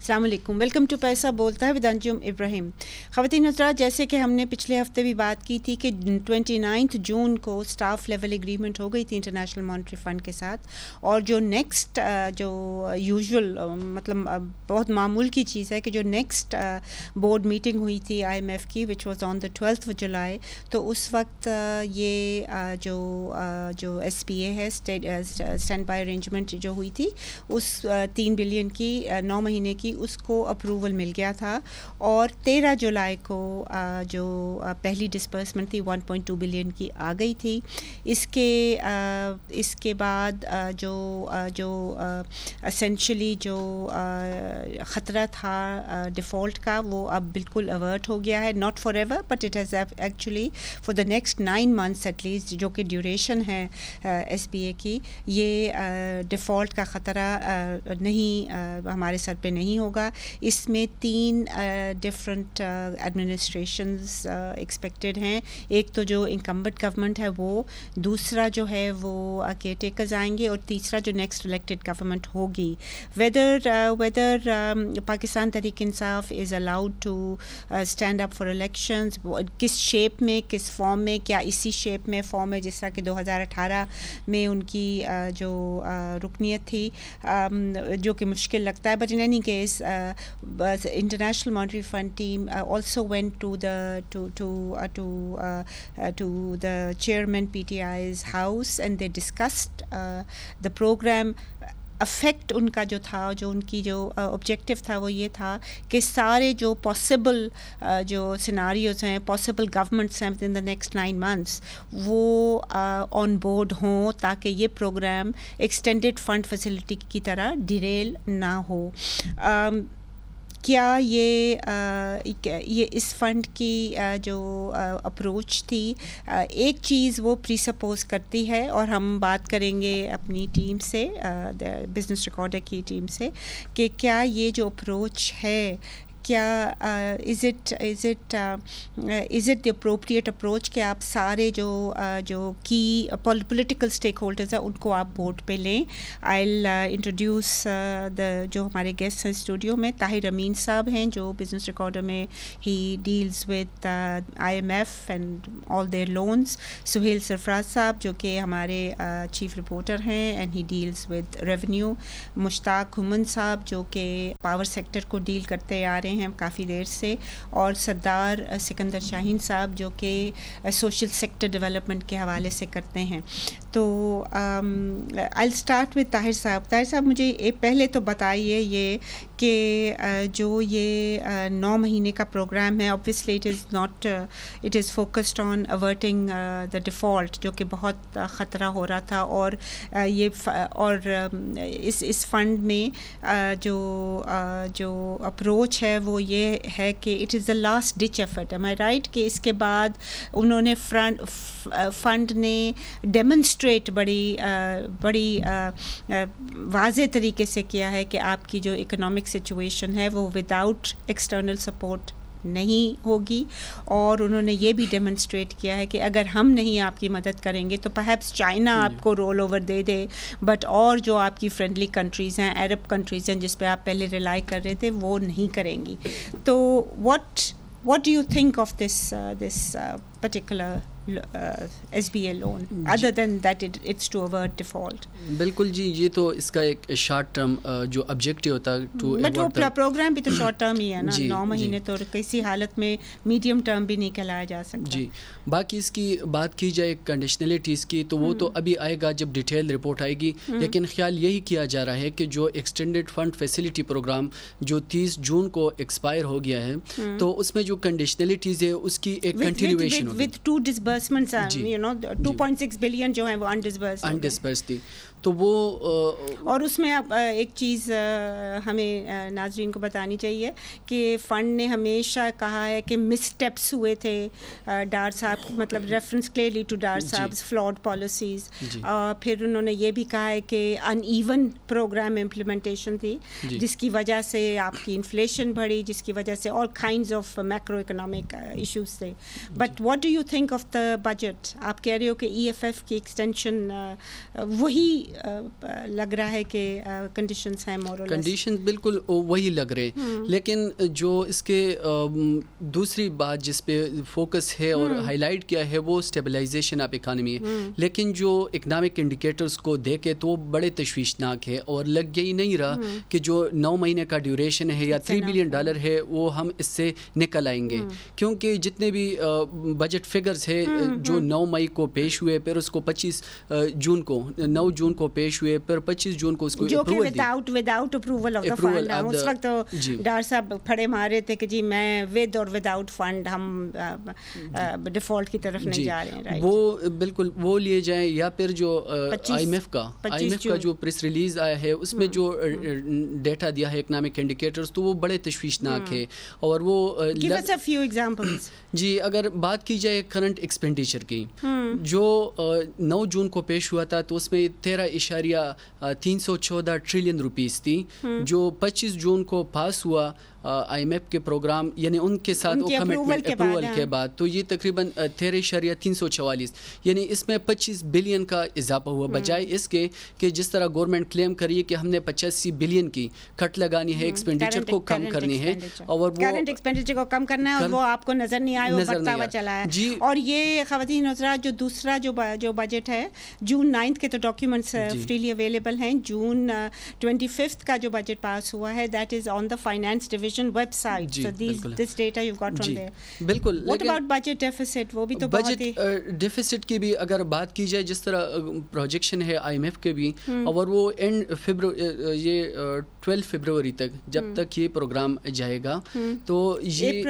السلام علیکم، welcome to پیسہ بولتا ہے ود انجم ابراہیم. خواتین حضرات، جیسے کہ ہم نے پچھلے ہفتے بھی بات کی تھی کہ 29 جون کو اسٹاف لیول ایگریمنٹ ہو گئی تھی انٹرنیشنل مانیٹری فنڈ کے ساتھ، اور جو نیکسٹ جو یوزول مطلب بہت معمول کی چیز ہے کہ جو نیکسٹ بورڈ میٹنگ ہوئی تھی IMF کی وچ واز آن دا 12 جولائی، تو اس وقت یہ جو SPA ہے اسٹینڈ بائی ارینجمنٹ جو ہوئی تھی، اس 3 بلین کی 9 مہینے کی اس کو اپروول مل گیا تھا، اور 13 جولائی کو جو پہلی ڈسبرسمنٹ تھی 1.2 بلین کی آ گئی تھی. اس کے بعد جو اسینشلی جو خطرہ تھا ڈیفالٹ کا، وہ اب بالکل اوورٹ ہو گیا ہے. Not forever but it has actually for the next 9 months at least, جو کہ ڈیوریشن ہے SPA کی، یہ ڈیفالٹ کا خطرہ نہیں ہمارے سر پہ نہیں ہوگا. اس میں 3 ڈفرینٹ ایڈمنسٹریشنز ایکسپیکٹڈ ہیں. ایک تو جو انکمبنٹ گورنمنٹ ہے وہ، دوسرا جو ہے وہ کیئر ٹیکرز آئیں گے، اور تیسرا جو نیکسٹ الیکٹڈ گورنمنٹ ہوگی. Whether Pakistan Tehreek Insaf is allowed to stand up for elections, کس شیپ میں، کس فارم میں، کیا اسی شیپ میں فارم میں جس طرح کہ 2018 میں ان کی جو رکنیت تھی، جو کہ مشکل لگتا ہے. But in any case international monetary fund team also went to the chairman PTI's house and they discussed the program. Effect ان کا جو تھا، جو ان کی جو آبجیکٹیو تھا، وہ یہ تھا کہ سارے جو پاسبل جو سیناریوز ہیں، پاسبل گورنمنٹس ہیں with in the next 9 months، وہ آن بورڈ ہوں، تاکہ یہ پروگرام ایکسٹینڈڈ فنڈ فیسلٹی کی طرح ڈیریل نہ ہو. کیا یہ اس فنڈ کی جو اپروچ تھی، ایک چیز وہ پری سپوز کرتی ہے، اور ہم بات کریں گے اپنی ٹیم سے، بزنس ریکارڈر کی ٹیم سے، کہ کیا یہ جو اپروچ ہے، کیا is it the appropriate approach کہ آپ سارے جو کی پولیٹیکل اسٹیک ہولڈرز ہیں ان کو آپ بورڈ پہ لیں. آئی ول انٹروڈیوس جو ہمارے گیسٹ ہیں اسٹوڈیو میں. طاہر امین صاحب ہیں جو بزنس ریکارڈر میں ہی deals with IMF and all their loans. Sohail Sarfraz sahab جو کہ ہمارے چیف رپورٹر ہیں and he deals with revenue. Mushtaq ہمن صاحب جو کہ پاور سیکٹر کو ڈیل کرتے آ رہے ہیں کافی دیر سے. اور سردار سکندر شاہین صاحب جو کہ سوشل سیکٹر ڈیولپمنٹ کے حوالے سے کرتے ہیں. تو آئی اسٹارٹ ود طاہر صاحب. طاہر صاحب مجھے پہلے تو بتائیے یہ کہ جو یہ 9 مہینے کا پروگرام ہے، obviously it is focused on averting the default، جو کہ بہت خطرہ ہو رہا تھا. اور اس فنڈ میں جو اپروچ ہے وہ یہ ہے کہ it is the last Dutch effort. am I right کہ اس کے بعد انہوں نے فنڈ نے ڈیمونسٹریٹ بڑی واضح طریقے سے کیا ہے کہ آپ کی جو اکنامک سچویشن ہے وہ وداؤٹ ایکسٹرنل سپورٹ نہیں ہوگی. اور انہوں نے یہ بھی ڈیمونسٹریٹ کیا ہے کہ اگر ہم نہیں آپ کی مدد کریں گے تو پرہیپس چائنا آپ کو رول اوور دے دے، بٹ اور جو آپ کی فرینڈلی کنٹریز ہیں، عرب کنٹریز ہیں جس پہ آپ پہلے ریلائی کر رہے تھے، وہ نہیں کریں گی. تو what do you think of this particular SBA loan other than that it's to avert default؟ بالکل جی، یہ تو اس کا ایک شارٹ ٹرم جو آبجیکٹیو ہوتا ہے ٹو بٹ وہ پروگرام بھی تو شارٹ ٹرم ہی ہے نا. 9 مہینے تو کسی حالت میں میڈیم ٹرم بھی نہیں کہلایا جا سکتا. جی، باقی اس کی بات کی جائے کنڈیشنلٹیز کی تو وہ تو ابھی آئے گا جب ڈیٹیل رپورٹ آئے گی. لیکن خیال یہی کیا جا رہا ہے کہ جو ایکسٹینڈڈ فنڈ فیسلٹی پروگرام جو 30 جون کو ایکسپائر ہو گیا ہے، تو اس میں جو کنڈیشنلٹیز ہے اس کی ایک کنٹینیویشن ہوگی. with 2 disbursements you know 2.6 billion جو ہیں وہ undisbursed تھی. تو وہ اور اس میں اب ایک چیز ہمیں ناظرین کو بتانی چاہیے کہ فنڈ نے ہمیشہ کہا ہے کہ مس اسٹیپس ہوئے تھے ڈار صاحب، مطلب ریفرنس کلیئرلی ٹو ڈار صاحب فلاڈ پالیسیز. پھر انہوں نے یہ بھی کہا ہے کہ ان ایون پروگرام امپلیمنٹیشن تھی جس کی وجہ سے آپ کی انفلیشن بڑھی، جس کی وجہ سے all kinds of macro economic issues تھے. But what do you think of the budget? آپ کہہ رہے ہو کہ EFF کی ایکسٹینشن وہی لگ رہا ہے کہ کنڈیشنز ہیں مور اور لیس. کنڈیشن بالکل وہی لگ رہے ہیں, لیکن جو اس کے دوسری بات جس پہ فوکس ہے اور ہائی لائٹ کیا ہے وہ اسٹیبلائزیشن آف اکانومی ہے. لیکن جو اکنامک انڈیکیٹرز کو دیکھے تو وہ بڑے تشویشناک ہے, اور لگ یہی نہیں رہا کہ جو 9 مہینے کا ڈیوریشن ہے یا $3 بلین ہے وہ ہم اس سے نکل آئیں گے, کیونکہ جتنے بھی بجٹ فگرز ہے جو 9 مئی کو پیش ہوئے, پھر اس کو 9 جون کو پیش ہوئے, پھر 25 جون کو اس کو اپروول دی without approval of the fund. اس وقت تو ڈاکٹر صاحب پھڑے مارے تھے کہ جی میں ود اور وداؤٹ فنڈ ہم ڈیفالٹ کی طرف نہیں جا رہے ہیں. وہ بالکل وہ لیے جائیں, یا پھر جو آئی ایم ایف کا جو پریس ریلیز آیا ہے اس میں جو ڈیٹا دیا ہے اکنامک انڈیکیٹرز تو وہ بڑے تشویشناک ہے. اور وہ جی اگر بات کی جائے کرنٹ ایکسپینڈیچر کی جو 9 جون کو پیش ہوا تھا تو اس میں 13.314 ٹریلین روپیز تھی, جو 25 جون کو پاس ہوا آئی ایم ایف کے پروگرام یعنی ان کے ساتھ کمٹمنٹ اپروول کے بعد, تو یہ تقریباً 13.344, یعنی اس میں 25 بلین کا اضافہ ہوا, بجائے اس کے کہ جس طرح گورنمنٹ کلیم کریے کہ ہم نے 85 بلین کی کٹ لگانی ہے, ایکسپینڈیچر کو کم کرنی ہے, اور وہ کرنٹ ایکسپینڈیچر کو کم کرنا ہے, اور وہ آپ کو نظر نہیں آیا, وہ بڑھتا ہوا چلا ہے. اور یہ خواتین حضرات جو دوسرا جو بجٹ ہے جون 9 کے تو ڈاکیومنٹس فریلی اویلیبل ہیں, جون 25 کا جو بجٹ پاس ہوا ہے that is on the finance division website. So this data you've got from there. بالکل. What about budget deficit? وہ بھی تو بہت ہی ڈیفیسٹ کی بھی اگر بات کی جائے جس طرح پروجیکشن ہے آئی ایم ایف کے بھی, اور وہ یہ 12 فروری تک جب تک یہ پروگرام جائے گا تو یہ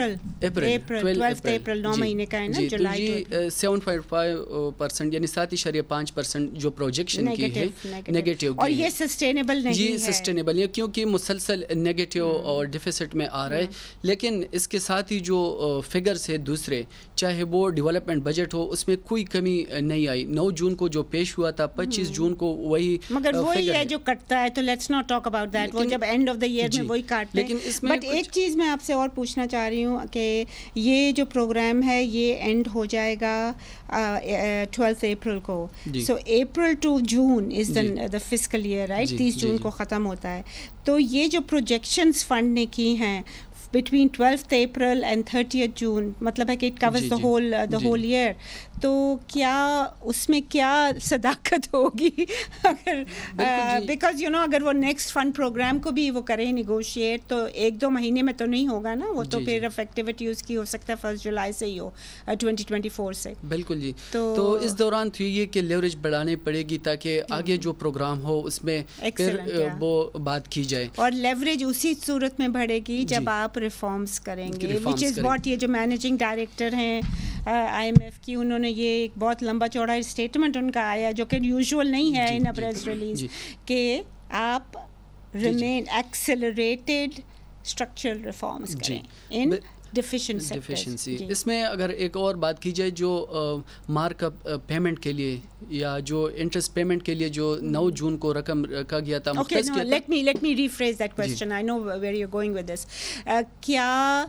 اپریل 9 مہینے کا ہے نا, جولائی 7.5% یعنی 7.5% جو پروجیکشن کی ہے نیگیٹو, اور یہ سسٹینیبل نہیں ہے. یہ سسٹینیبل ہے کیونکہ مسلسل نیگیٹو اور ڈیفیسٹ میں آ رہا ہے. لیکن اس کے ساتھ ہی جو فگرز ہے دوسرے, چاہے وہ ڈیولپمنٹ بجٹ ہو, اس میں کوئی کمی نہیں آئی. 9 جون کو جو پیش ہوا تھا 25 جون کو وہی, مگر وہی ہے جو کٹتا ہے, تو let's not talk about that. وہ جب اینڈ آف دا ایئر میں وہی کاٹتے ہیں. بٹ ایک چیز میں آپ سے اور پوچھنا چاہ رہی ہوں کہ یہ جو پروگرام ہے یہ اینڈ ہو جائے گا 12 اپریل کو. سو April to June is the fiscal year, right, 30 جون کو ختم ہوتا ہے. تو یہ جو پروجیکشنز فنڈ نے کی ہیں between 12th April and 30th June, مطلب ہے کہ it covers the whole year. تو کیا اس میں کیا صداقت ہوگی اگر بیکاز اگر وہ نیکسٹ فنڈ پروگرام کو بھی وہ کریں نیگوشیٹ, تو 1-2 مہینے میں تو نہیں ہوگا نا وہ, تو پھر افیکٹیوٹی اس کی ہو سکتا ہے 1 جولائی سے ہی ہو 2024 سے. بالکل جی. تو اس دوران تو یہ کہ لیوریج بڑھانی پڑے گی تاکہ آگے جو پروگرام ہو اس میں پھر وہ بات کی جائے, اور لیوریج اسی صورت میں بڑھے گی جب آپ ریفارمز کریں گے, وچ از واٹ یہ جو مینیجنگ ڈائریکٹر ہیں آئی ایم ایف کی, انہوں نے یہ ایک بہت لمبا چوڑا اسٹیٹمنٹ ان کا آیا جو کہ یوزول نہیں ہے ان پریس ریلیز, کہ آپ ریمین ایکسلریٹڈ اسٹرکچرل ریفارمز کریں ان ڈیفیشنسی. اس میں اگر ایک اور بات کی جائے جو مارک اپ پیمنٹ کے لیے یا جو انٹرسٹ پیمنٹ کے لیے جو 9 جون کو رقم رکھا گیا تھا, let me rephrase that question. I know where you're going with this. کیا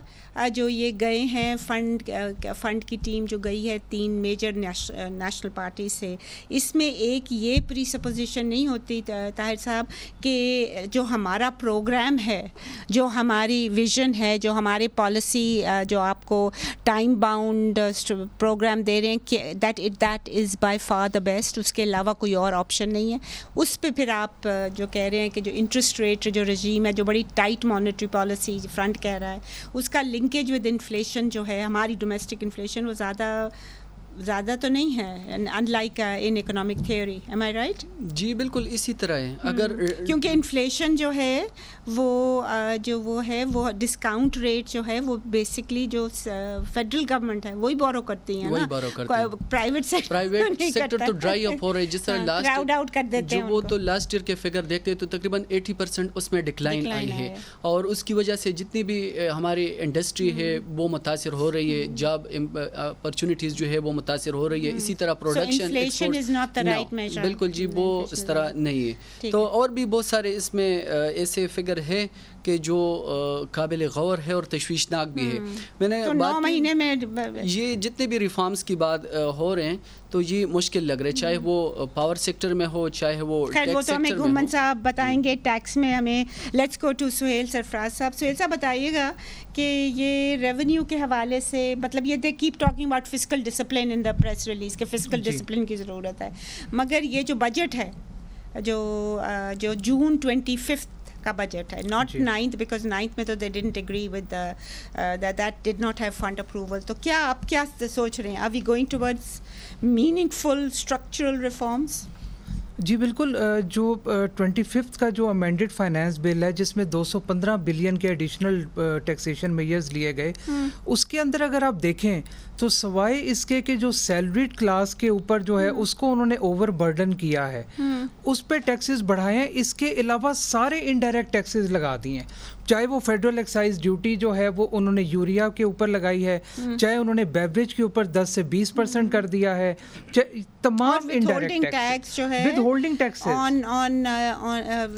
جو یہ گئے ہیں فنڈ کی ٹیم جو گئی ہے 3 میجر نیشنل پارٹی سے, اس میں ایک یہ پری سپوزیشن نہیں ہوتی طاہر صاحب کہ جو ہمارا پروگرام ہے, جو ہماری ویژن ہے, جو ہماری پالیسی جو آپ کو ٹائم باؤنڈ پروگرام دے رہے ہیں کہ that is by far the best, اس کے علاوہ کوئی اور آپشن نہیں ہے. اس پہ پھر آپ جو کہہ رہے ہیں کہ جو انٹرسٹ ریٹ جو رجیم ہے, جو بڑی ٹائٹ مانیٹری پالیسی فرنٹ کہہ رہا ہے, اس کا لنکیج ود انفلیشن جو ہے ہماری ڈومیسٹک انفلیشن وہ زیادہ تو نہیں ہے, in like in economic theory. Am I right? جی بالکل اسی طرح ہے. اگر کیونکہ انفلیشن جو ہے وہ ڈسکاؤنٹ ریٹ جو ہے وہ بیسکلی جو فیڈرل گورنمنٹ ہے وہی بورو کرتی ہیں نا, پرائیویٹ سیکٹر تو ڈرائی اپ ہو رہا ہے. جس طرح کراؤڈ آؤٹ کر دیتے ہیں, وہ تو لاسٹ ایئر کے فگر دیکھتے ہیں تو تقریباً 80% اس میں ڈکلائن آئی ہے, اور اس کی وجہ سے جتنی بھی ہماری انڈسٹری ہے وہ متاثر ہو رہی ہے, جاب اپرچونیٹیز جو ہے وہ متاثر ہو رہی ہے. اسی طرح پروڈکشن بالکل جی وہ اس طرح نہیں ہے. تو اور بھی بہت سارے اس میں ایسے فگر ہے کہ جو قابل غور ہے اور تشویشناک بھی ہے. میں نے 9 مہینے میں یہ جتنے بھی ریفارمز کی بات ہو رہے ہیں تو یہ مشکل لگ رہا ہے, چاہے وہ پاور سیکٹر میں ہو چاہے وہ خیر وہ تو ہمیں گھومن صاحب بتائیں گے ٹیکس میں. ہمیں let's go to Sohail Sarfraz صاحب. سہیل صاحب بتائیے گا کہ یہ ریونیو کے حوالے سے مطلب یہ they keep talking about fiscal discipline in the press release کہ فسکل ڈسپلن کی ضرورت ہے, مگر یہ جو بجٹ ہے جو جون 25 کا بجٹ ہے, ناٹ 9th بیکاز 9th میں تو they didn't agree with that did not have fund approval. تو کیا آپ کیا سوچ رہے ہیں, are we going towards meaningful structural reforms? جی بالکل, جو 25 کا جو امینڈڈ فائنانس بل ہے جس میں 215 بلین کے ایڈیشنل ٹیکسیشن میئرز لیے گئے, اس کے اندر اگر آپ دیکھیں تو سوائے اس کے کہ جو سیلریڈ کلاس کے اوپر جو ہے اس کو انہوں نے اوور برڈن کیا ہے, اس پہ ٹیکسز بڑھائے ہیں, اس کے علاوہ سارے انڈائریکٹ ٹیکسز لگا دیے ہیں, چاہے وہ فیڈرل ایکسائز ڈیوٹی جو ہے وہ انہوں نے یوریا کے اوپر لگائی ہے, چاہے انہوں نے بیوریج کے اوپر 10 سے 20% کر دیا ہے, تمام انڈائریکٹ ٹیکس جو ہے ود ہولڈنگ ٹیکس آن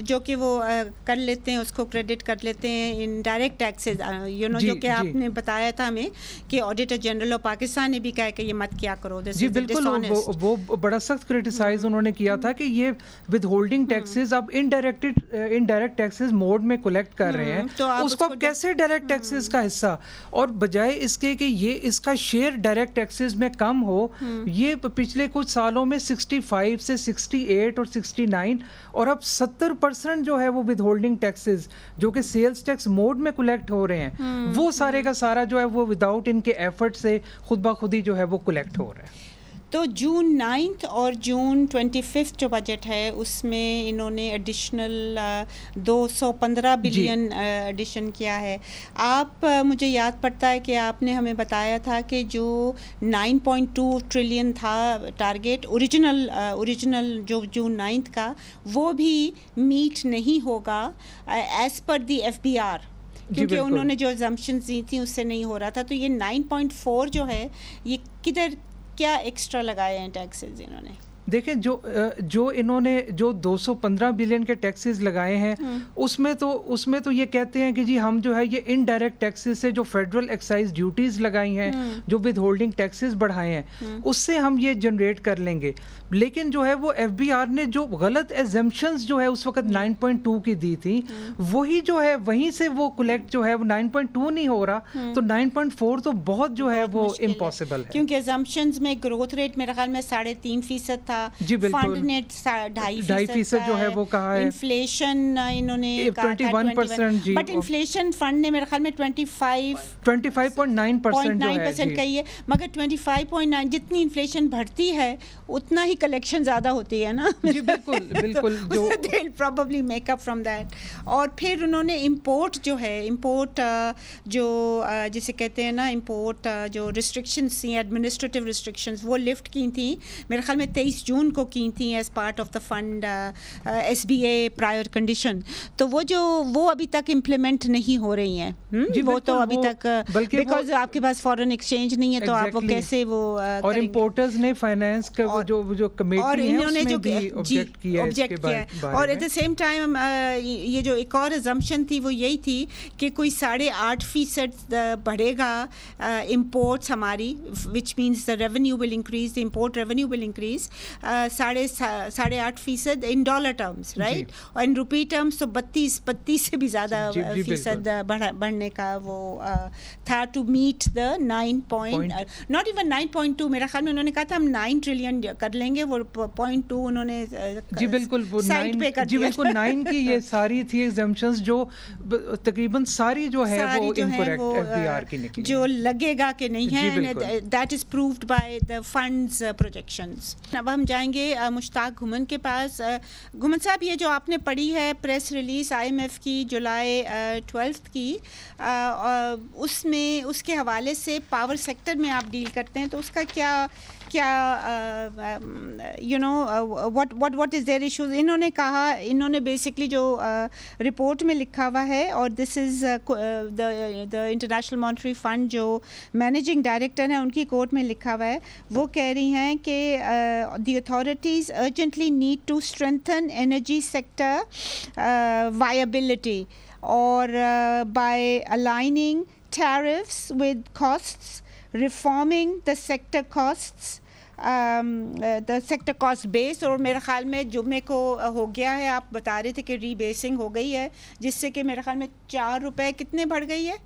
جو کہ وہ کر لیتے ہیں, اس کو کریڈٹ کر لیتے ہیں انڈائریکٹ ٹیکسز, یو نو جو کہ آپ نے بتایا تھا ہمیں کہ آڈیٹر جنرل آف پاکستان نے بھی کہا کہ یہ مت کیا کرو. جی بالکل, وہ بڑا سخت کرٹیسائز انہوں نے کیا تھا کہ یہ ود ہولڈنگ ٹیکسز اب انڈائریکٹ ٹیکسز موڈ میں کلیکٹ کر رہے ہیں, تو اس کو کیسے ڈائریکٹ ٹیکسز کا حصہ, اور بجائے اس کے کہ یہ اس کا شیئر ڈائریکٹ ٹیکسز میں کم ہو, یہ پچھلے کچھ سالوں میں 65 سے 68 اور 69 اور اب 70% جو ہے وہ ود ہولڈنگ ٹیکسز جو کہ سیلز ٹیکس موڈ میں کلیکٹ ہو رہے ہیں, وہ سارے کا سارا جو ہے وہ وداؤٹ ان کے ایفرٹ سے خود بخود ہی جو ہے وہ کلیکٹ ہو رہا ہے. تو جون 9 اور جون 25 جو بجٹ ہے اس میں انہوں نے ایڈیشنل 215 بلین ایڈیشن کیا ہے. آپ مجھے یاد پڑتا ہے کہ آپ نے ہمیں بتایا تھا کہ جو 9.2 ٹریلین تھا ٹارگیٹ اوریجنل جو جون 9 کا, وہ بھی میٹ نہیں ہوگا ایز پر دی FBR, کیونکہ انہوں نے جو ایگزمپشنز دی تھیں اس سے نہیں ہو رہا تھا. تو یہ 9.4 جو ہے یہ کدھر کیا ایکسٹرا لگائے ہیں ٹیکسز انہوں نے؟ دیکھیں جو انہوں نے جو 215 بلین کے ٹیکسز لگائے ہیں اس میں تو یہ کہتے ہیں کہ جی ہم جو ہے یہ انڈائریکٹ ٹیکسز سے جو فیڈرل ایکسائز ڈیوٹیز لگائی ہیں, جو ود ہولڈنگ ٹیکسز بڑھائے ہیں, اس سے ہم یہ جنریٹ کر لیں گے. لیکن جو ہے وہ FBR نے جو غلط ایزمپشنز جو ہے اس وقت 9.2 کی دی تھی, وہی جو ہے وہیں سے وہ کلیکٹ جو ہے وہ 9.2 نہیں ہو رہا, تو 9.4 تو بہت جو ہے وہ امپاسبل ہے, کیونکہ ایزمپشنز میں گروتھ ریٹ میرے خیال میں 3.5% تھا. جی بالکل, 2.5% جو ہے وہ کہا ہے. انفلیشن انہوں نے 21%, بٹ انفلیشن فنڈ نے میرے خیال میں 25.9% کہی ہے, مگر 25.9 جتنی انفلیشن بڑھتی ہے اتنا ہی کلیکشن زیادہ ہوتی ہے نا. جی بالکل بالکل, جو they'll probably make up from that. اور پھر انہوں نے امپورٹ جو ہے, امپورٹ جو جسے کہتے ہیں نا امپورٹ جو ریسٹرکشنز تھیں, ایڈمنسٹریٹو ریسٹرکشنز, وہ لفٹ کی تھیں میرے خیال میں 23 جون کو کی تھیں as part of the fund SBA prior condition. تو وہ ابھی تک امپلیمنٹ نہیں ہو رہی ہیں. وہ تو ابھی تک بیکاز آپ کے پاس فارن ایکسچینج نہیں ہے تو آپ وہ کیسے وہ, اور امپورٹرز نے فائنانس کا جو کمیٹی ہے اس نے بھی آبجیکٹ کیا ہے اس کے بارے میں. اور ایٹ دا سیم ٹائم یہ جو ایک اور assumption تھی وہ یہی تھی کہ کوئی 8.5% بڑھے گا امپورٹس ہماری, which means the revenue will increase, the import revenue will increase 8.5% in dollar terms, right, اور ان روپی ٹرمز تو 32 سے بھی زیادہ فیصد بڑھنے کا وہ تھا to meet the 9.not even 9.2, میرا خیال میں انہوں نے کہا تھا ہم 9 ٹریلین کر لیں گے, وہ 0.2 انہوں نے جی بالکل وہ 9 کی یہ ساری تھی ایگزمپشنز جو تقریباً ساری جو ہے وہ انکریکٹ FBR کی نکلی, جو لگے گا کہ نہیں ہے, that is proved by the funds projections. اب ہم جائیں گے مشتاق گھمن کے پاس. گھمن صاحب, یہ جو آپ نے پڑھی ہے پریس ریلیز IMF کی جولائی 12 کی, اس میں اس کے حوالے سے پاور سیکٹر میں آپ ڈیل کرتے ہیں, تو اس کا کیا you know what is their issues. انہوں نے کہا, انہوں نے بیسکلی جو رپورٹ میں لکھا ہوا ہے, اور دس از دا انٹرنیشنل مانیٹری فنڈ جو مینیجنگ ڈائریکٹر ہیں ان کی کوٹ میں لکھا ہوا ہے, وہ کہہ رہی ہیں کہ the authorities urgently need to strengthen energy sector viability. اور by aligning tariffs with costs reforming the sector costs the sector cost base. اور میرے خیال میں جمعے کو ہو گیا ہے, آپ بتا رہے تھے کہ ری بیسنگ ہو گئی ہے, جس سے کہ میرے خیال میں 4 روپے کتنے بڑھ گئی ہے,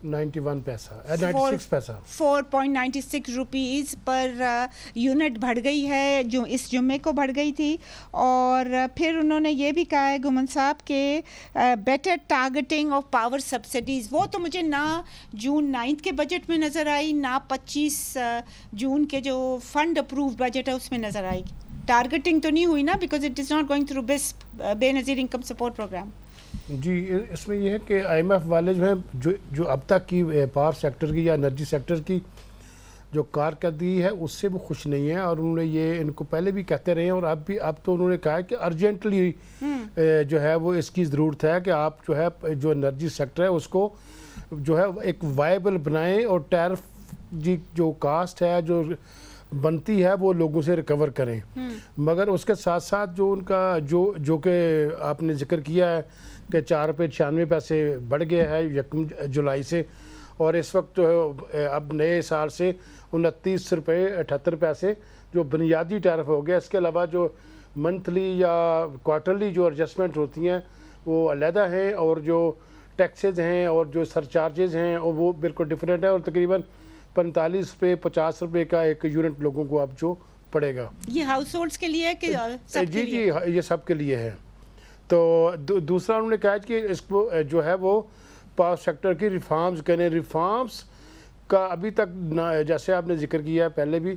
91 پیسہ 96 پیسہ 4.96 روپیز پر یونٹ بڑھ گئی ہے, جو اس جمعے کو بڑھ گئی تھی. اور پھر انہوں نے یہ بھی کہا ہے گومن صاحب کہ better targeting of power subsidies, وہ تو مجھے نہ جون 9 کے بجٹ میں نظر آئی, نہ 25 جون کے جو فنڈ اپرووڈ بجٹ ہے اس میں نظر آئے گی. ٹارگیٹنگ تو نہیں ہوئی نا, because it is not going through BISP Benazir income support programme. جی اس میں یہ ہے کہ آئی ایم ایف والے جو ہیں جو اب تک کی پاور سیکٹر کی یا انرجی سیکٹر کی جو کارکردگی ہے اس سے بھی خوش نہیں ہیں, اور انہوں نے یہ ان کو پہلے بھی کہتے رہے ہیں, اور اب تو انہوں نے کہا ہے کہ ارجنٹلی جو ہے وہ اس کی ضرورت ہے کہ آپ جو ہے جو انرجی سیکٹر ہے اس کو جو ہے ایک وائبل بنائیں, اور ٹیرف جی جو کاسٹ ہے جو بنتی ہے وہ لوگوں سے ریکور کریں. مگر اس کے ساتھ ساتھ جو ان کا جو کہ آپ نے ذکر کیا ہے کہ 4 روپے 96 پیسے بڑھ گیا ہے 1 جولائی سے, اور اس وقت اب نئے سال سے 29 روپے 78 پیسے جو بنیادی ٹیرف ہو گیا. اس کے علاوہ جو منتھلی یا کوارٹرلی جو ایڈجسٹمنٹ ہوتی ہیں وہ علیحدہ ہیں, اور جو ٹیکسز ہیں اور جو سرچارجز ہیں اور وہ بالکل ڈفرینٹ ہیں, اور تقریباً 45 روپے 50 روپے کا ایک یونٹ لوگوں کو اب جو پڑے گا. یہ ہاؤس ہولڈس کے لیے کہ سب کے لیے؟ جی یہ سب کے لیے ہے. تو دوسرا انہوں نے کہا کہ اس کو جو ہے وہ پاور سیکٹر کی ریفارمز کریں. ریفارمز کا ابھی تک جیسے آپ نے ذکر کیا ہے پہلے بھی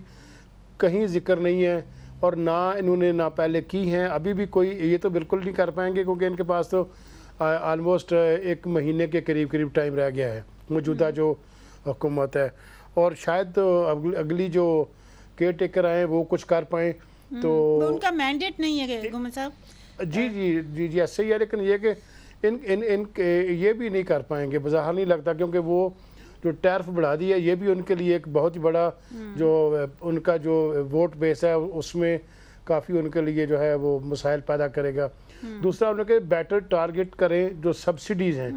کہیں ذکر نہیں ہے, اور نہ انہوں نے نہ پہلے کی ہیں, ابھی بھی کوئی یہ تو بالکل نہیں کر پائیں گے کیونکہ ان کے پاس تو آلموسٹ 1 مہینے کے قریب ٹائم رہ گیا ہے موجودہ جو حکومت ہے, اور شاید اگلی جو کیئر ٹیکر آئیں وہ کچھ کر پائیں. تو ان کا مینڈیٹ نہیں ہے گومن صاحب. جی ایسے ہی ہے, لیکن یہ کہ ان یہ بھی نہیں کر پائیں گے بظاہر نہیں لگتا, کیونکہ وہ جو ٹیرف بڑھا دی ہے یہ بھی ان کے لیے ایک بہت ہی بڑا جو ان کا جو ووٹ بیس ہے اس میں کافی ان کے لیے جو ہے وہ مسائل پیدا کرے گا. دوسرا انہوں نے کہ بیٹر ٹارگٹ کریں جو سبسڈیز ہیں,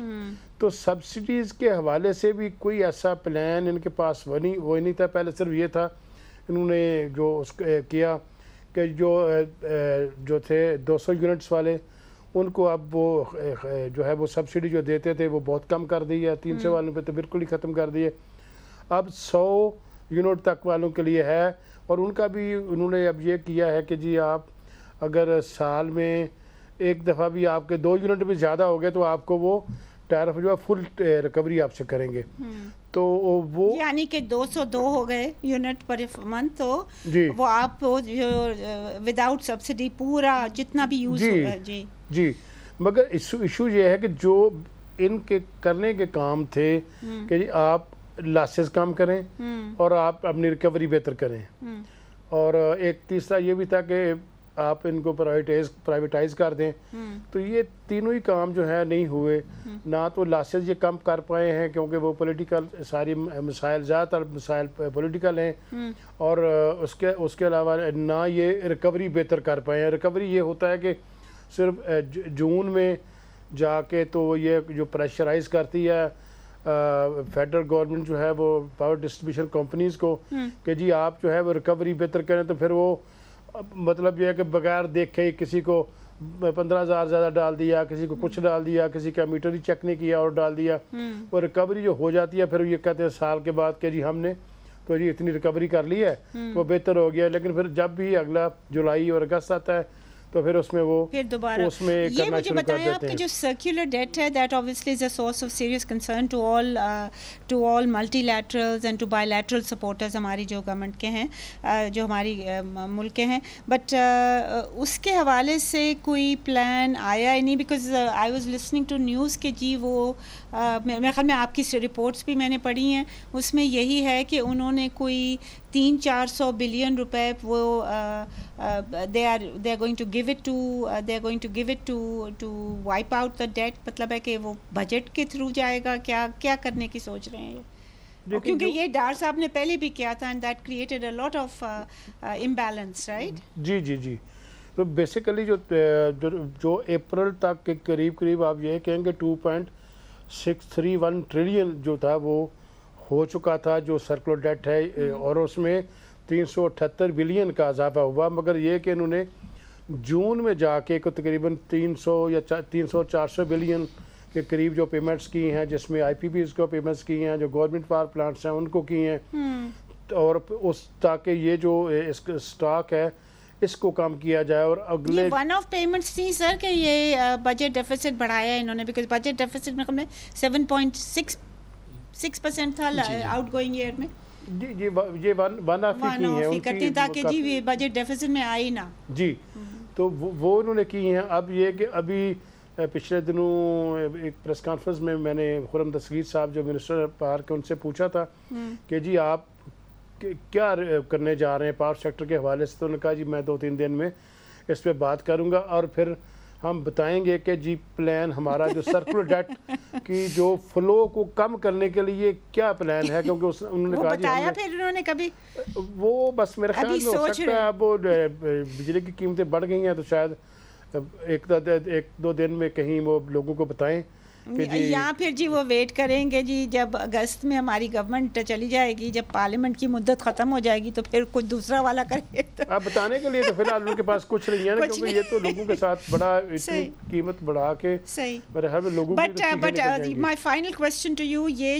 تو سبسڈیز کے حوالے سے بھی کوئی ایسا پلان ان کے پاس وہ نہیں تھا. پہلے صرف یہ تھا انہوں نے جو کیا کہ جو تھے 200 یونٹس والے ان کو اب وہ جو ہے وہ سبسڈی جو دیتے تھے وہ بہت کم کر دی ہے, 300 والوں پہ تو بالکل ہی ختم کر دی ہے. اب 100 یونٹ تک والوں کے لیے ہے, اور ان کا بھی انہوں نے اب یہ کیا ہے کہ جی آپ اگر سال میں ایک دفعہ بھی آپ کے 2 یونٹ بھی زیادہ ہو گئے تو آپ کو وہ ٹیرف جو ہے فل ریکوری آپ سے کریں گے. تو وہ یعنی کہ 202 ہو گئے یونٹ پر منتھ, تو وہ آپ وداؤٹ سبسڈی پورا جتنا بھی یوز ہوگا. جی مگر ایشو یہ ہے کہ جو ان کے کرنے کے کام تھے کہ جی آپ لاسز کم کریں اور آپ اپنی ریکوری بہتر کریں, اور ایک تیسرا یہ بھی تھا کہ آپ ان کو پرائیویٹائز کر دیں. تو یہ تینوں ہی کام جو ہے نہیں ہوئے, نہ تو لاسز یہ کم کر پائے ہیں کیونکہ وہ پولیٹیکل ساری مسائل زیادہ تر مسائل پولیٹیکل ہیں, اور اس کے علاوہ نہ یہ ریکوری بہتر کر پائے ہیں. ریکوری یہ ہوتا ہے کہ صرف جون میں جا کے تو یہ جو پریشرائز کرتی ہے فیڈرل گورنمنٹ جو ہے وہ پاور ڈسٹریبیوشن کمپنیز کو کہ جی آپ جو ہے وہ ریکوری بہتر کریں, تو پھر وہ مطلب یہ ہے کہ بغیر دیکھے کسی کو 15,000 زیادہ ڈال دیا, کسی کو کچھ ڈال دیا, کسی کا میٹر ہی چیک نہیں کیا اور ڈال دیا, اور ریکوری جو ہو جاتی ہے پھر یہ کہتے ہیں سال کے بعد کہ جی ہم نے تو جی اتنی ریکوری کر لی ہے وہ بہتر ہو گیا. لیکن پھر جب بھی اگلا جولائی اور اگست آتا ہے تو پھر اس میں وہ دوبارہ اس میں یہ مجھے بتائیں آپ کی جو سرکولر ڈیٹ ہے that obviously is a source of serious concern to all multilaterals and to bilateral supporters ہماری جو گورنمنٹ کے ہیں, جو ہماری ملک کے ہیں, بٹ اس کے حوالے سے کوئی پلان آیا ہی نہیں, because I was listening to news کہ جی وہ میرے خیال میں آپ کی رپورٹس بھی میں نے پڑھی ہیں, اس میں یہی ہے کہ انہوں نے کوئی 300-400 بلین روپے وہ they are going to give it to wipe out the debt. مطلب ہے کہ وہ بجٹ کے تھرو جائے گا, کیا کرنے کی سوچ رہے ہیں, کیونکہ یہ ڈار صاحب نے پہلے بھی کیا تھا and that created a lot of imbalance, right? جی تو بیسیکلی جو اپریل تک کے قریب آپ یہ کہیں گے 2.631 ٹریلین جو تھا وہ ہو چکا تھا جو سرکولر ڈیٹ ہے، اور اس میں 378 بلین کا اضافہ ہوا، مگر یہ کہ انہوں نے جون میں جا کے تقریباً 300-400 بلین کے قریب جو پیمنٹس کی ہیں، جس میں آئی پی پیز کو پیمنٹس کی ہیں، جو گورنمنٹ پاور پلانٹس ہیں ان کو کی ہیں، اور اس تاکہ یہ جو سٹاک ہے اس کو کم کیا جائے. اور اگلے یہ ون آف پیمنٹس تھی سر کہ یہ بجٹ ڈیفیسٹ بڑھایا ہے انہوں نے، بیکاز بجٹ ڈیفیسٹ میں 7.6% تھا آؤٹ گوئنگ ایئر میں. جی یہ ون آف کی ہیں کرتے ہیں تاکہ جی بجٹ ڈیفیسٹ میں آئی نہ. جی تو وہ انہوں نے کی ہیں. اب یہ کہ ابھی پچھلے دنوں ایک پریس کانفرنس میں نے خرم دستگیر صاحب جو منسٹر پاور کے ان سے پوچھا تھا کہ جی آپ کیا کرنے جا رہے ہیں پاور سیکٹر کے حوالے سے، تو انہوں نے کہا جی میں 2-3 دن میں اس پہ بات کروں گا اور پھر ہم بتائیں گے کہ جی پلان ہمارا جو سرکولر ڈیٹ کی جو فلو کو کم کرنے کے لیے کیا پلان ہے، کیونکہ انہوں نے کہا جی بتایا پھر انہوں نے کبھی وہ بس میرے خیال میں ہو سکتا ہے اب وہ بجلی کی قیمتیں بڑھ گئی ہیں تو شاید 1-2 دن میں کہیں وہ لوگوں کو بتائیں. یا پھر جی وہ ویٹ کریں گے جی جب اگست میں ہماری گورنمنٹ چلی جائے گی، جب پارلیمنٹ کی مدت ختم ہو جائے گی تو پھر کچھ دوسرا والا کرے. آپ بتانے کے لیے تو فی الحال ان کے پاس کچھ نہیں ہے نا، کیونکہ یہ تو لوگوں کے ساتھ بڑا اتنی قیمت بڑھا کے لوگوں but my final question to you, یہ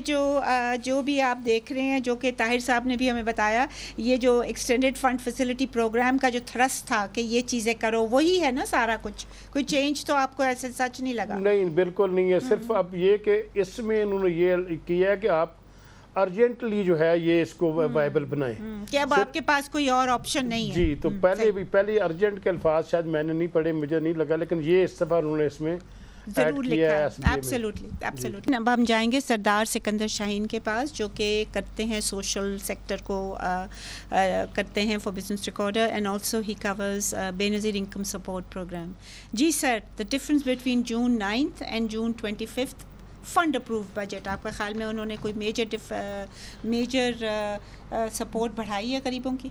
جو بھی آپ دیکھ رہے ہیں، جو کہ طاہر صاحب نے بھی ہمیں بتایا، یہ جو ایکسٹینڈڈ فنڈ فیسلٹی پروگرام کا جو تھرسٹ تھا کہ یہ چیزیں کرو، وہی ہے نا سارا کچھ؟ کوئی چینج تو آپ کو ایسے سچ نہیں لگا؟ نہیں بالکل نہیں ہے. صرف اب یہ کہ اس میں انہوں نے یہ کیا ہے کہ آپ ارجنٹلی جو ہے یہ اس کو وائبل بنائیں کہ اب آپ کے پاس کوئی اور آپشن نہیں ہے. جی تو پہلے ارجنٹ کے الفاظ شاید میں نے نہیں پڑھے، مجھے نہیں لگا، لیکن یہ اس دفعہ انہوں نے اس میں ضرور لکھا ہے. ایبسلیوٹلی. اب ہم جائیں گے سردار سکندر شاہین کے پاس جو کہ کرتے ہیں سوشل سیکٹر کو کرتے ہیں for business recorder and also he covers Benazir income support programme. جی sir, the difference between June 9th and June 25th fund approve budget, آپ کے خیال میں انہوں نے کوئی میجر سپورٹ بڑھائی ہے غریبوں کی؟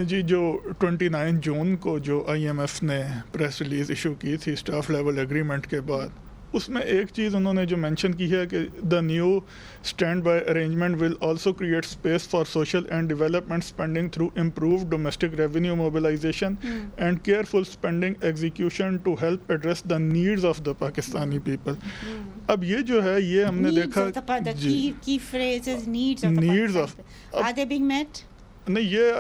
جی جو 29 جون کو جو آئی ایم ایف نے پریس ریلیز ایشو کی تھی اسٹاف لیول ایگریمنٹ کے بعد، اس میں ایک چیز انہوں نے جو مینشن کی ہے کہ the new stand by arrangement will also create space for social and development spending through improved domestic revenue mobilisation and careful spending execution to help address the needs of the Pakistani people. اب یہ جو ہے یہ ہم نے دیکھا نہیں، یہ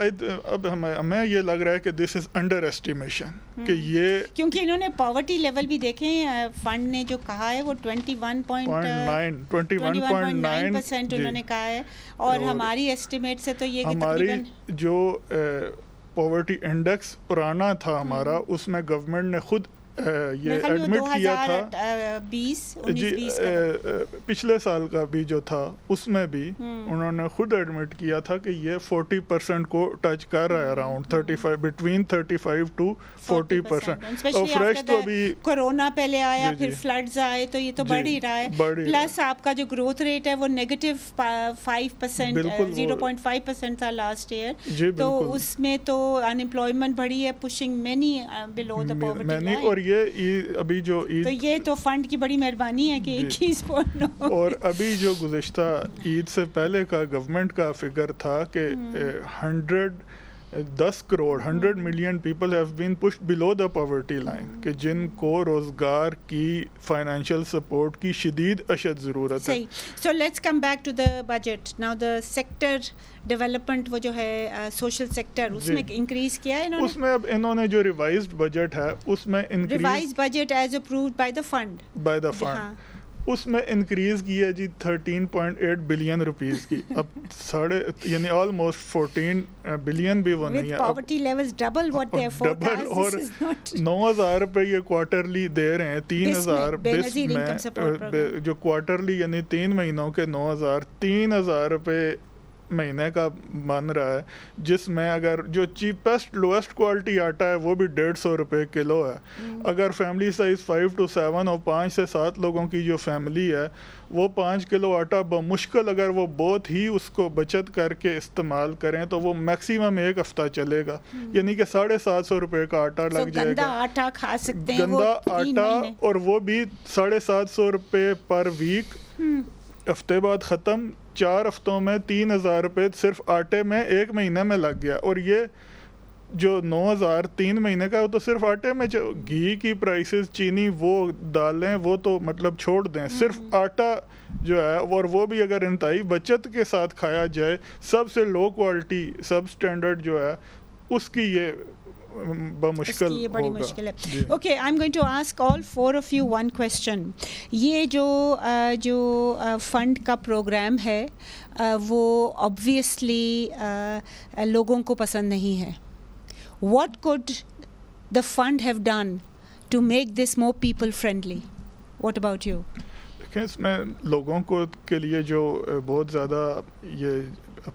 اب ہمیں یہ لگ رہا ہے کہ دس از انڈر ایسٹیمیشن کہ یہ، کیونکہ انہوں نے پاورٹی لیول بھی دیکھیں فنڈ نے جو کہا ہے وہ 21.9% انہوں نے کہا ہے، اور ہماری ایسٹیمیٹ سے تو یہ ہماری جو پاورٹی انڈیکس پرانا تھا ہمارا، اس میں گورنمنٹ نے خود یہ ایڈمٹ کیا تھا جی پچھلے سال کا بھی جو تھا اس میں بھی انہوں نے خود ایڈمٹ کیا تھا کہ یہ 40% کو ٹچ کر رہا ہے، اراؤنڈ 35 بٹوین 35 to 40%. اور فریش تو ابھی کورونا پہلے آیا، پھر فلڈز آئے، تو یہ تو بڑھ ہی رہا ہے. پلس آپ کا جو گروتھ ریٹ ہے وہ -5%، 0.5% تھا لاسٹ ایئر، تو اس میں تو انمپلائمنٹ بڑھی ہے، pushing many below the poverty line. اور یہ ابھی جو عید، تو یہ تو فنڈ کی بڑی مہربانی ہے کہ 21. اور ابھی جو گزشتہ عید سے پہلے کا گورنمنٹ کا فگر تھا کہ 10 crore 100 million people have been pushed below the poverty line, کہ جن کو روزگار کی فائنینشیل سپورٹ کی شدید اشد ضرورت ہے. So let's come back to the budget now. The sector development وہ جو ہے سوشل سیکٹر، اس میں انکریز کیا ہے انہوں نے؟ اس میں اب انہوں نے جو ریوائزڈ بجٹ ہے اس میں revised budget as approved by the fund اس میں انکریز کی ہے جی 13.8 بلین روپیز کی. اب یعنی آلموسٹ 14 بلین بھی وہ نہیں ہے. Poverty levels double what they afford, double, اور 9,000 روپے یہ کوارٹرلی دے رہے ہیں. 3,000 بس میں جو کوارٹرلی یعنی 3 مہینوں کے 9,000 3,000 روپے مہینے کا بن رہا ہے، جس میں اگر جو چیپسٹ لوئسٹ کوالٹی آٹا ہے وہ بھی 150 روپے کلو ہے. اگر فیملی سائز 5 to 7 اور 5 سے 7 لوگوں کی جو فیملی ہے وہ 5 کلو آٹا بمشکل اگر وہ بہت ہی اس کو بچت کر کے استعمال کریں تو وہ میکسیمم 1 ہفتہ چلے گا، یعنی کہ 750 روپے کا آٹا لگ جائے گا. گندا آٹا کھا سکتے ہیں، گندا آٹا، اور وہ بھی 750 روپے پر ویک، ہفتے بعد ختم. 4 ہفتوں میں 3000 روپے صرف آٹے میں 1 مہینے میں لگ گیا. اور یہ جو 9000 3 مہینے کا وہ تو صرف آٹے میں. گھی کی پرائسز، چینی، وہ دالیں، وہ تو مطلب چھوڑ دیں، صرف آٹا جو ہے، اور وہ بھی اگر انتہائی بچت کے ساتھ کھایا جائے، سب سے لو کوالٹی سب سٹینڈرڈ جو ہے اس کی یہ بمشکل یہ بڑی ہوگا. مشکل ہے. Okay, I am going to ask all 4 of you one question. یہ جو فنڈ کا پروگرام ہے وہ آبویسلی لوگوں کو پسند نہیں ہے. What could the fund have done to make this more people friendly? What about you? دیکھیں، اس میں لوگوں کو کے لیے جو بہت زیادہ یہ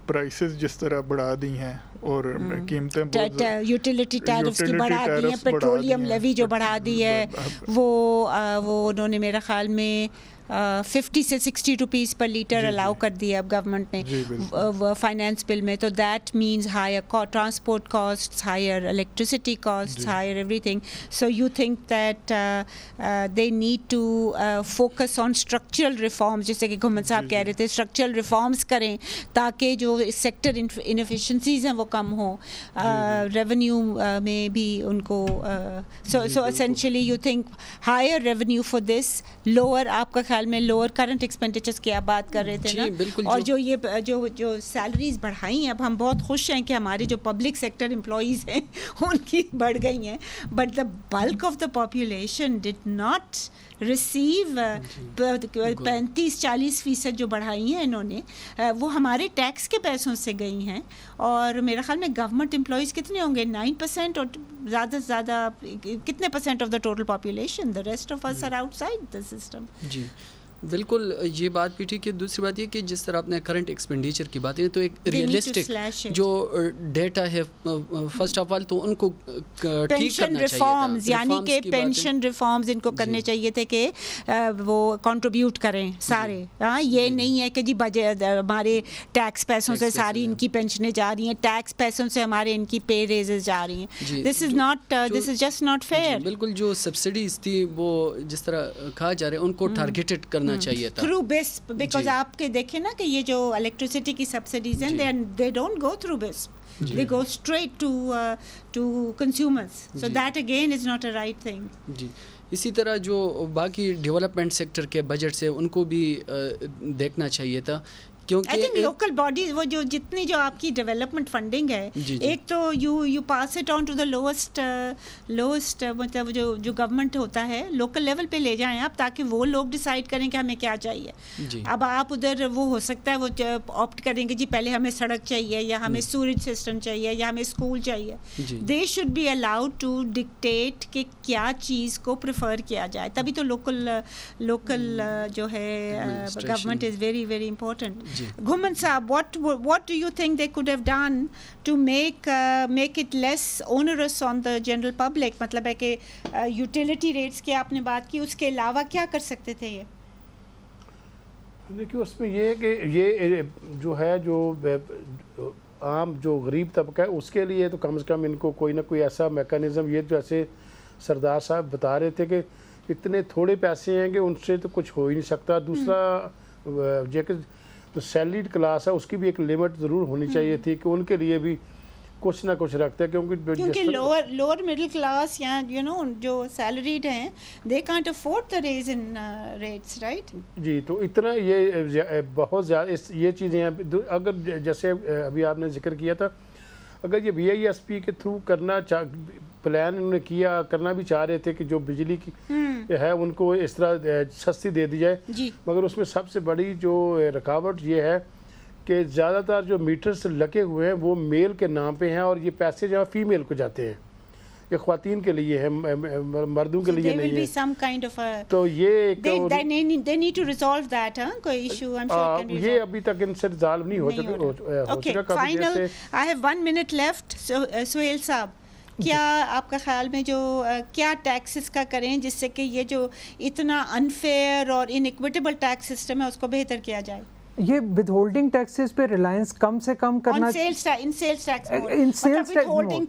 پرائسز جس طرح بڑھا دی ہیں اور قیمتیں یوٹیلیٹی ٹیرفس کی بڑھا دی ہیں، پیٹرولیم لیوی جو بڑھا دی ہے وہ انہوں نے میرا خیال میں 50 سے 60 روپیز پر لیٹر الاؤ کر دیا اب گورنمنٹ نے فائنانس بل میں. تو that means higher transport costs, higher electricity costs, higher everything. So you think that they need to focus on structural reforms, جیسے کہ گھمن صاحب کہہ رہے تھے، اسٹرکچرل ریفارمس کریں تاکہ جو سیکٹر انفیشنسیز ہیں وہ کم ہوں، ریونیو میں بھی ان کو. So essentially you think higher revenue for this, lower, آپ کا میں لوور کرنٹ ایکسپینڈیچرز کی آپ بات کر رہے تھے نا، اور جو یہ جو سیلریز بڑھائی ہیں، اب ہم بہت خوش ہیں کہ ہمارے جو پبلک سیکٹر امپلائیز ہیں ان کی بڑھ گئی ہیں، but the bulk of the population did not receive. 35-40% جو بڑھائی ہیں انہوں نے وہ ہمارے ٹیکس کے پیسوں سے گئی ہیں. اور میرا خیال میں گورنمنٹ امپلائیز کتنے ہوں گے؟ 9% اور زیادہ سے زیادہ کتنے percent of the total population? The rest of us are outside the system. جی بالکل، یہ بات بھی ٹھیک ہے. دوسری بات یہ کہ جس طرح آپ نے کرنٹ ایکسپینڈیچر کی بات ہے تو ایک ریئلسٹک جو ڈیٹا ہے فرسٹ آف آل تو ان کو ٹھیک کرنا ریفارمز، یعنی کہ پینشن ریفارمز ان کو کرنے چاہیے تھے کہ وہ کنٹریبیوٹ کریں سارے. ہاں، یہ نہیں ہے کہ جی ہمارے ٹیکس پیسوں سے ساری ان کی پینشنیں جا رہی ہیں، ٹیکس پیسوں سے ہمارے ان کی پے ریزز جا رہی ہیں. دس از جسٹ ناٹ فیئر. بالکل، جو سبسڈیز تھی وہ جس طرح کہا جا رہا ہے ان کو ٹارگیٹڈ کرنا چاہیے تھا تھرو بس، بیکاز آپ کے دیکھیں نا کہ یہ جو الیکٹریسٹی کی سبسڈیز ہیں they don't go through BIS, they go straight to consumers, so that again is not a right thing. جی اسی طرح جو باقی ڈیولپمنٹ سیکٹر کے بجٹ سے ان کو بھی دیکھنا چاہیے تھا، کیونکہ لوکل باڈیز وہ جو جتنی جو آپ کی ڈیولپمنٹ فنڈنگ ہے، ایک تو you pass it on to the lowest مطلب جو گورنمنٹ ہوتا ہے لوکل لیول پہ لے جائیں آپ، تاکہ وہ لوگ ڈیسائیڈ کریں کہ ہمیں کیا چاہیے. اب آپ ادھر وہ ہو سکتا ہے وہ آپٹ کریں گے جی پہلے ہمیں سڑک چاہیے یا ہمیں سوریج سسٹم چاہیے یا ہمیں اسکول چاہیے. They should be allowed to dictate کہ کیا چیز کو پریفر کیا جائے، تبھی تو لوکل جو ہے government is very very important. Ghuman Saab, what do you think they could have done to make it less onerous on the general public? مطلب ہے کہ یوٹیلیٹی ریٹس کی آپ نے بات کی، اس کے علاوہ کیا کر سکتے تھے؟ یہ دیکھیے اس میں یہ ہے کہ یہ جو ہے جو عام جو غریب طبقہ ہے اس کے لیے تو کم از کم ان کو کوئی نہ کوئی ایسا میکانزم، یہ جیسے سردار صاحب بتا رہے تھے کہ اتنے تھوڑے پیسے ہیں کہ ان سے تو کچھ ہو ہی نہیں سکتا. دوسرا جو سیلریڈ کلاس ہے اس کی بھی ایک لمٹ ضرور ہونی چاہیے تھی کہ ان کے لیے بھی کچھ نہ کچھ رکھتے ہیں، کیونکہ لوور مڈل کلاس یا جو سیلریڈ ہیں they can't afford the rise in rates, right? جی تو اتنا یہ بہت زیادہ یہ چیزیں ہیں. اگر جیسے ابھی آپ نے ذکر کیا تھا، اگر یہ BISP کے تھرو کرنا پلان انہوں نے کیا، کرنا بھی چاہ رہے تھے کہ جو بجلی کی ہے ان کو اس طرح سستی دے دی جائے، مگر اس میں سب سے بڑی جو رکاوٹ یہ ہے کہ زیادہ تر جو میٹرز لگے ہوئے ہیں وہ میل کے نام پہ ہیں اور یہ پیسے جہاں فیمیل کو جاتے ہیں. یہ خواتین کے لیے ہے, مردوں کے لیے نہیں ہے. some kind of a تو یہ they need to resolve that, کوئی issue I'm sure can be یہ ابھی تک ان سے ریزالو نہیں ہو چکا. Final, I have 1 minute left. Sohail صاحب, کیا آپ کا خیال میں جو کیا ٹیکسز کا کریں جس سے کہ یہ جو اتنا انفیئر اور انیکویٹیبل ٹیکس سسٹم ہے اس کو بہتر کیا جائے؟ یہ ود ہولڈنگ ٹیکسز پہ ریلائنس کم سے کم کرنا. ان سیلز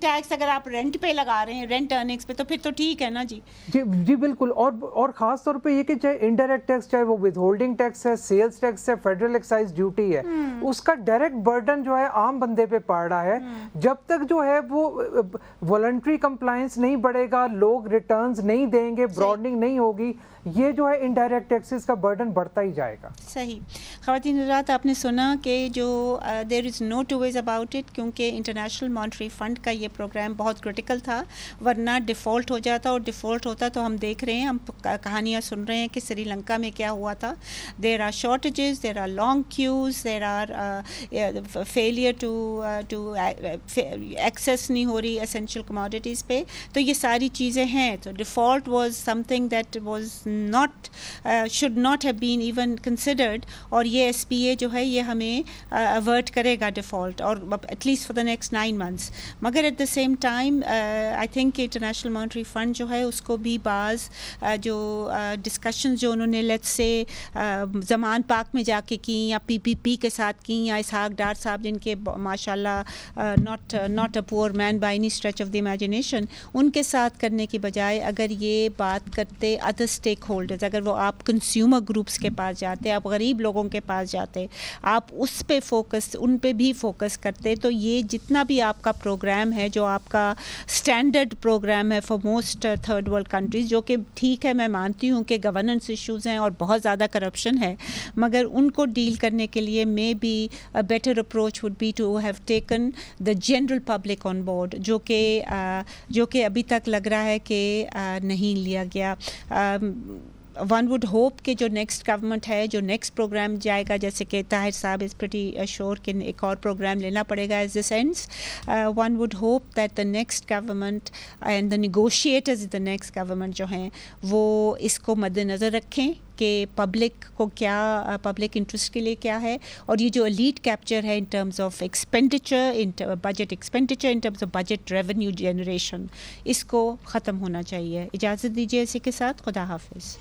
ٹیکس اگر آپ رینٹ پہ لگا رہے ہیں, رینٹ ارننگز پہ, تو پھر تو ٹھیک ہے نا جی. جی بالکل. اور خاص طور پہ یہ کہ چاہے انڈائریکٹ ٹیکس, چاہے وہ ود ہولڈنگ ٹیکس ہے, سیلز ٹیکس ہے, فیڈرل ایکسائز ڈیوٹی ہے, اس کا ڈائریکٹ برڈن جو ہے عام بندے پہ پڑ رہا ہے. جب تک جو ہے وہ والنٹری کمپلائنس نہیں بڑھے گا, لوگ ریٹرنز نہیں دیں گے, براڈننگ نہیں ہوگی, یہ جو ہے انڈائریکٹ ٹیکسز کا برڈن بڑھتا ہی جائے گا. صحیح. خواتین حضرات, آپ نے سنا کہ جو دیر از نو ٹو ویز اباؤٹ اٹ, کیونکہ انٹرنیشنل مانیٹری فنڈ کا یہ پروگرام بہت کرٹیکل تھا, ورنہ ڈیفالٹ ہو جاتا, اور ڈیفالٹ ہوتا تو ہم دیکھ رہے ہیں, ہم کہانیاں سن رہے ہیں کہ سری لنکا میں کیا ہوا تھا. There are shortages, there are long queues, there are failure to access نہیں ہو رہی اسینشیل کموڈیٹیز پہ. تو یہ ساری چیزیں ہیں. تو default was some thing that was not should not have been even considered, اور یہ SPA جو ہے یہ ہمیں avert کرے گا ڈیفالٹ, اور at least for the next 9 months. مگر at the same time I think international monetary fund جو ہے اس کو بھی بعض جو ڈسکشنز جو انہوں نے لیٹس سے زمان پاک میں جا کے کی, یا PPP کے ساتھ کی, یا اسحاق ڈار صاحب جن کے ماشاء اللہ not a poor man by any stretch of the imagination, ان کے ساتھ کرنے کی بجائے اگر یہ بات کرتے ادر اسٹیک ہولڈرز, اگر وہ آپ کنزیومر گروپس کے پاس جاتے, آپ غریب لوگوں کے پاس جاتے, آپ اس پہ فوکس, ان پہ بھی فوکس کرتے, تو یہ جتنا بھی آپ کا پروگرام ہے, جو آپ کا اسٹینڈرڈ پروگرام ہے for most third world countries, جو کہ ٹھیک ہے, میں مانتی ہوں کہ گورننس ایشوز ہیں اور بہت زیادہ کرپشن ہے, مگر ان کو ڈیل کرنے کے لیے may be a better approach would be to have taken the general public on board, جو کہ ابھی تک لگ رہا ہے کہ نہیں لیا گیا. ون وڈ ہوپ کہ جو نیکسٹ گورنمنٹ ہے, جو نیکسٹ پروگرام جائے گا, جیسے کہ طاہر صاحب از پریٹی شیور کہ ایک اور پروگرام لینا پڑے گا as this ends, one would hope that the next government and the negotiators the next government جو ہیں وہ اس کو مد نظر رکھیں کہ پبلک کو کیا, پبلک انٹرسٹ کے لیے کیا ہے, اور یہ جو ایلیٹ کیپچر ہے in terms of expenditure, budget expenditure, in terms of budget revenue generation, اس کو ختم ہونا چاہیے. اجازت دیجیے اسی کے ساتھ, خدا حافظ.